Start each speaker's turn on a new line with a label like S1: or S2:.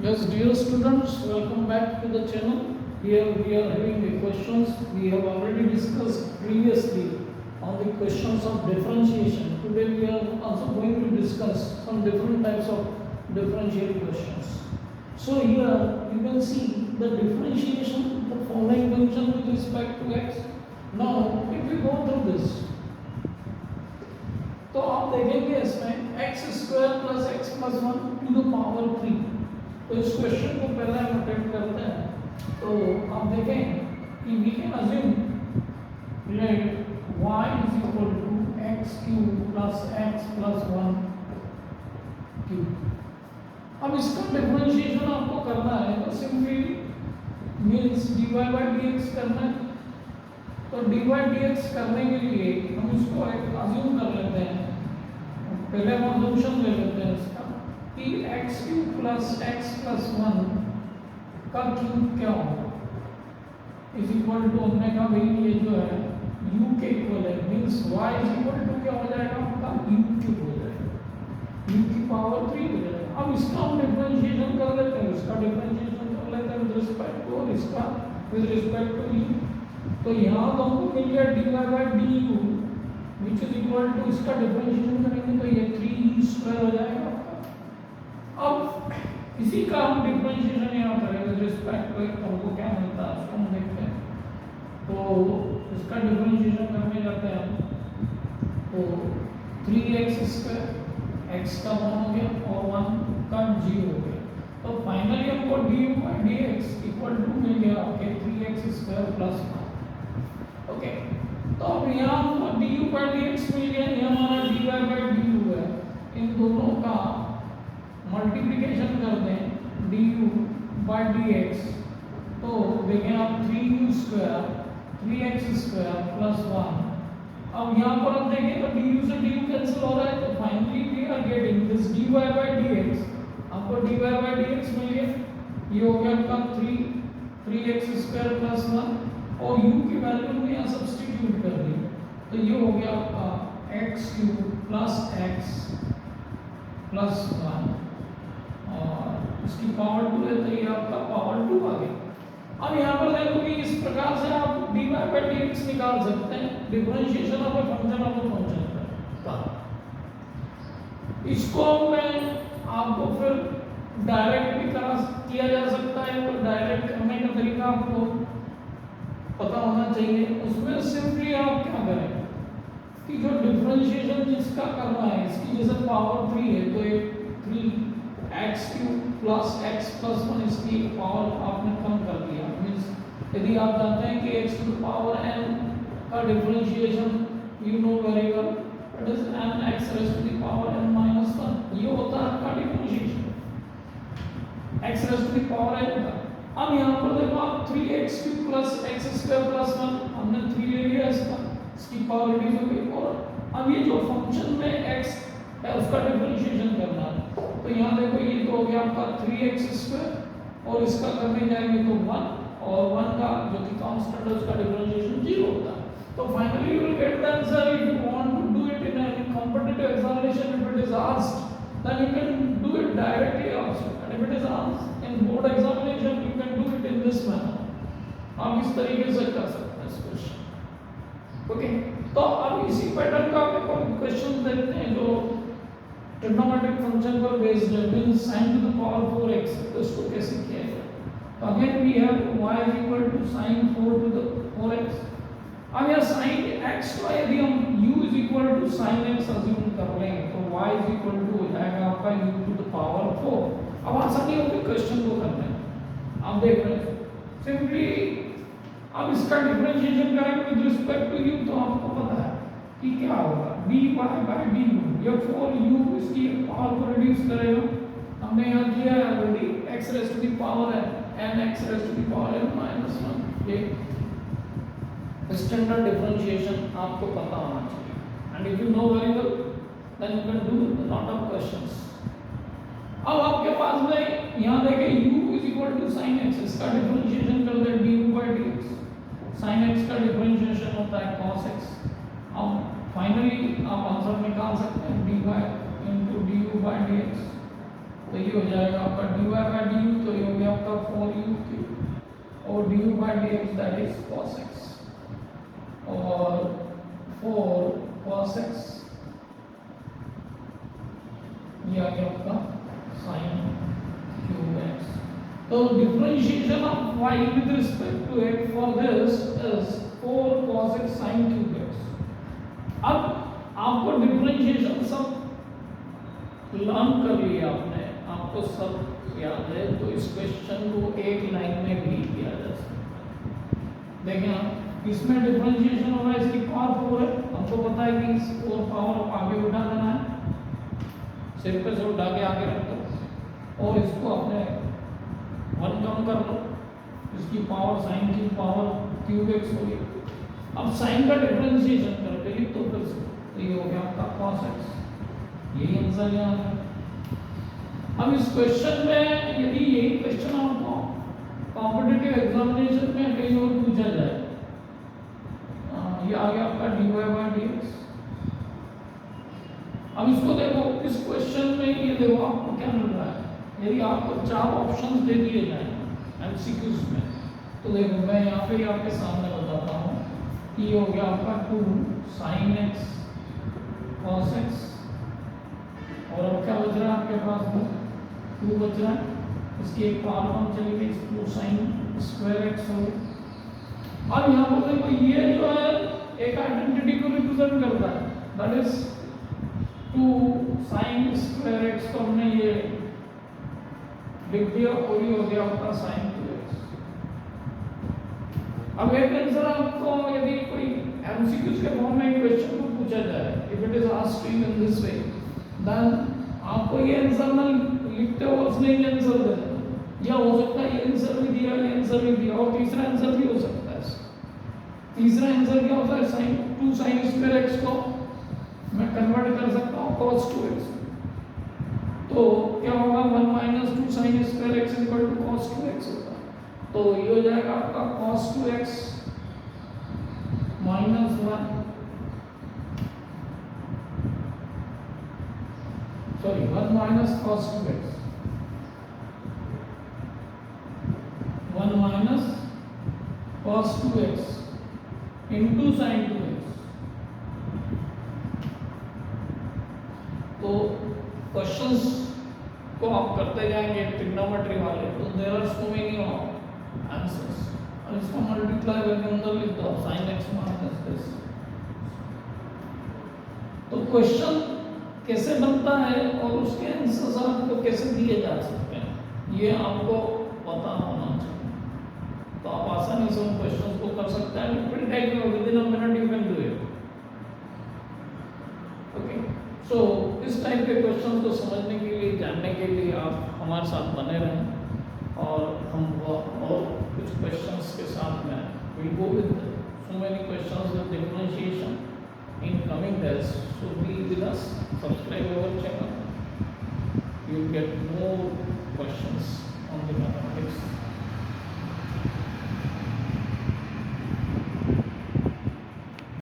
S1: Yes, dear students, welcome back to the channel. Here we are having the questions. We have already discussed previously on the questions of differentiation. Today we are also going to discuss some different types of differential questions. So here you can see the differentiation of the following function with respect to x. Now if we go through this, तो आप देखेंगे इसमें x square plus x plus one two the power 3. तो इस question को पहले हम attempt करते हैं. तो आप देखें कि we can assume let y is equal to x cube plus x plus one cube. अब इसका डिफरेंशिएशन आपको करना है तो simply means dy by dx करना है. तो dy dx करने के लिए हम इसको एक अज्यूम कर लेते हैं. पहले हम अज्यूमशन ले लेते हैं इसका कि x cube plus x plus one का क्यूब क्या होगा इज इक्वल टू, हमने कहा भाई ये जो है u के इक्वल है, means y is equal to क्या हो जाएगा आपका u क्यूब हो जाएगा, u की पावर 3 हो जाएगा. अब इसका हम डिफरेंशिएशन कर लेते हैं, इसका डिफरेंशिएशन कर लेते हैं विद रिस्पेक्ट टू और इसका विद रिस्पेक्ट टू u. तो यहाँ तो हमको मिल गया dy by du which is equal to, इसका डिफरेंशिएशन करेंगे तो ये 3u स्क्वायर हो जाएगा आपका. अब इसी का हम डिफरेंशिएशन यहाँ करेंगे विद रिस्पेक्ट टू हमको क्या मिलता है उसको हम देखते हैं. तो इसका डिफरेंशिएशन करने जाते हैं हम, तो 3x स्क्वायर x का 1 हो गया और 1 का 0 हो गया. तो फाइनली हमको du by dx equal to मिल गया आपके 3x स्क्वायर प्लस 1. ओके, तो अब यहाँ हमको du बाई dx मिल गया, यहाँ हमारा dy बाई du है. इन दोनों का मल्टीप्लिकेशन कर दें du बाई dx तो देखें आप 3u square 3x square plus 1. अब यहाँ पर हम देखें तो du से du कैंसिल हो रहा है, तो finally we are getting this dy by dx. आपको dy बाई dx मिल गया, ये हो गया आपका 3x स्क्वायर प्लस 1 और u की वैल्यू में यहाँ सब्स्टिट्यूट कर दी. तो ये हो गया आपका x cube plus x plus 1 और इसकी पावर 2 है, तो ये आपका पावर 2 आ गया. अब यहाँ पर देखो कि इस प्रकार से आप dy बाई dx निकाल सकते हैं, डिफरेंशिएशन ऑफ अ फंक्शन का. इसको मैं आपको फिर डायरेक्ट भी किया जा सकता है, तो डायरेक्ट करने का तरीका आपको पता होना चाहिए. उसमें सिंपली आप क्या करें कि जो डिफरेंशिएशन जिसका करना है, इसकी जैसे पावर 3 है तो ये 3x cube plus x plus 1 इसकी पावर आपने कम कर दिया. मीन्स यदि आप जानते हैं कि x to the power n का differentiation you know very well, it is n x raise to the power n minus 1. ये होता है आपका differentiation x raise to the power n का. अब यहाँ पर देखो आप 3x cube plus x square plus 1 हमने 3 ले लिया, इसकी पावर रिड्यूस हो गई. और अब ये जो फंक्शन में x है उसका डिफरेंशिएशन करना है, तो यहाँ देखो ये तो हो गया आपका 3x स्क्वायर और इसका करने जाएंगे तो 1 और 1 का जो कि कांस्टेंट है उसका डिफरेंशिएशन 0 होता है. तो finally you will get the answer. If you want to do it in any competitive examination, if it is asked then you can do it directly also, and if it is asked in board examination you can do it in this manner. आप इस तरीके से कर सकते हैं इस question. Okay, तो अब इसी पैटर्न का हम क्वेश्चन देखते हैं जो ट्रिग्नोमेट्रिक फंक्शन पर बेस्ड है, means sin to the power 4x. तो इसको कैसे किया जाए. तो again we have y is equal to sin 4 to the 4x. अब यह sin x को यदि हम u is equal to sin x assume कर लेंगे तो y इज इक्वल टू हो जाएगा आपका u टू द पावर 4. अब आसानी होगी क्वेश्चन को करने में. आप देख रहे हैं सिंपली अब इसका डिफरेंशिएशन करेंगे विद रिस्पेक्ट टू u, तो आपको पता है कि क्या होगा dy बाई du. ये 4u इसकी पावर को रिड्यूस करेगा, हमने यहाँ किया है already. x raise to the power है n x raise to the power n minus 1. ये स्टैंडर्ड डिफरेंशिएशन आपको पता होना चाहिए, and if you know very well then you can do lot of questions. अब आपके पास में यहाँ देखें u is equal to sin x, इसका डिफरेंशिएशन कर दें du by dx. sin x का डिफरेंशिएशन होता है cos x. अब फाइनली आप आंसर निकाल सकते हैं dy into du by dx. तो ये हो जाएगा आपका dy बाई du आपका 4u³ और du by dx that is cos x और 4 cos x ये आ गया आपका sin cube x। तो differentiation of y with respect to x for this is 4 cos x sin cube x। अब आपको differentiation सब लर्न कर लिया आपने, आपको सब याद है, तो इस क्वेश्चन को एक लाइन में भी किया जा सकता है। देखिए आप इसमें डिफरेंशिएशन हो रहा है, इसकी पावर 4 है, हमको पता है कि इस 4 पावर आगे उठा देना है, सिर पे से उठा के आगे रख दो और इसको अपने 1 कम कर लो, इसकी पावर साइन की पावर क्यूब एक्स हो गई। अब साइन का डिफरेंशिएशन करके लिख दो फिर से, तो ये हो गया आपका cos x, यही आंसर यहाँ है। अब इस क्वेश्चन में यदि यही क्वेश्चन आपको कॉम्पिटिटिव एग्जामिनेशन में कहीं और पूछा जाए, ये आ गया आपका dy by dx। अब इसको देखो, इस क्वेश्चन में ये देखो आपको क्या मिल रहा है, यदि आपको 4 ऑप्शंस दे दिए जाए एमसीक्यूज में, तो देखो मैं यहाँ पे आपके सामने बताता हूँ कि ये हो गया आपका 2 sin x cos x और अब क्या बच रहा है आपके पास में 2 बच रहा है, इसकी एक पावर 1 चली गई, 2 sin स्क्वायर x हो गया। अब यहाँ पर देखो ये जो है एक आइडेंटिटी को रिप्रेजेंट करता है, that is 2 sin square x, तो हमने ये लिख दिया और ये हो गया आपका sin 2x। अब एक आंसर आपको यदि कोई एमसीक्यूज के फॉर्म में क्वेश्चन को पूछा जाए, if it is asked in this way, then आपको ये आंसर ना लिखते हो उसमें ये आंसर दे देना, या हो सकता है ये आंसर भी दिया, ये आंसर भी दिया, और तीसरा आंसर भी हो सकता है। तीसरा आंसर क्या होता है, sin 2 sin स्क्वायर x को मैं कन्वर्ट कर सकता हूँ cos 2x, तो क्या होगा 1 minus 2 sin square x equal to cos 2x होगा, तो ये हो जाएगा आपका cos 2x minus 1 minus cos 2x, 1 minus cos 2x into sin 2x। तो क्वेश्चंस को आप करते जाएंगे ट्रिग्नोमेट्री वाले, तो there are so many answers, और इसको मल्टीप्लाई करके अंदर लिख दो sin x माइनस दिस। तो क्वेश्चन कैसे बनता है और उसके आंसर्स आपको कैसे दिए जा सकते हैं, ये आपको पता होना चाहिए, तो आप आसानी से उन क्वेश्चंस को कर सकते हैं। It will take you within a minute you can do it. Okay, so इस टाइप के क्वेश्चन को समझने के लिए, जानने के लिए आप हमारे साथ बने रहें, और हम और कुछ क्वेश्चंस के साथ में will go with so many questions with differentiation in coming days, so be with us, subscribe our channel.